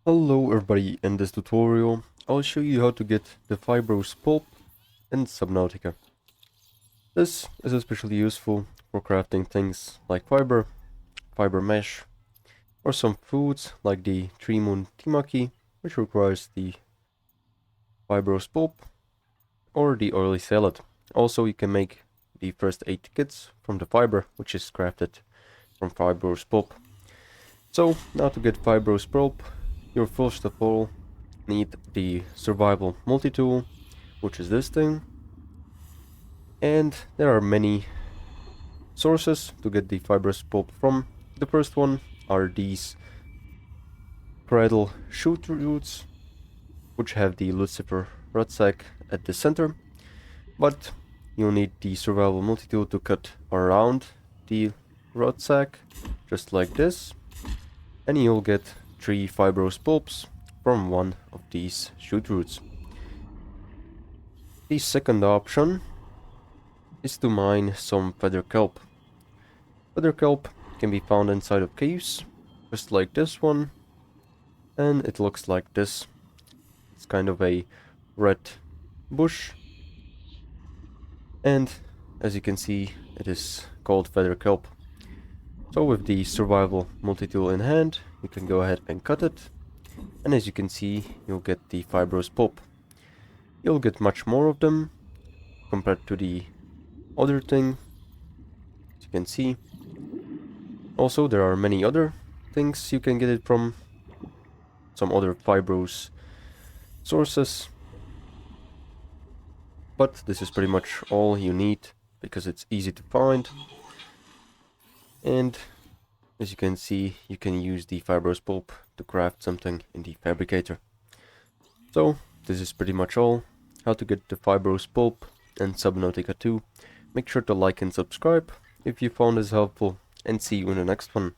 Hello everybody, in this tutorial I'll show you how to get the Fibrous Pulp in Subnautica. This is especially useful for crafting things like fiber mesh, or some foods like the 3-moon timaki, which requires the Fibrous Pulp, or the oily salad. Also you can make the first aid kits from the fiber, which is crafted from Fibrous Pulp. So now to get Fibrous Pulp, you'll first of all need the survival multi-tool, which is this thing, and there are many sources to get the fibrous pulp from. The first one are these cradle shoot roots, which have the Lucifer rotsack at the center, but you'll need the survival multi-tool to cut around the rotsack, just like this, and you'll get 3 fibrous pulps from one of these shoot roots. The second option is to mine some feather kelp. Feather kelp can be found inside of caves, just like this one, and it looks like this. It's kind of a red bush, and as you can see, it is called feather kelp. So with the survival multi-tool in hand, you can go ahead and cut it, and as you can see, you'll get the fibrous pulp. You'll get much more of them compared to the other thing, as you can see. Also, there are many other things you can get it from, some other fibrous sources, but this is pretty much all you need because it's easy to find. And as you can see, you can use the fibrous pulp to craft something in the fabricator. So this is pretty much all how to get the fibrous pulp in Subnautica 2. Make sure to like and subscribe if you found this helpful, and see you in the next one.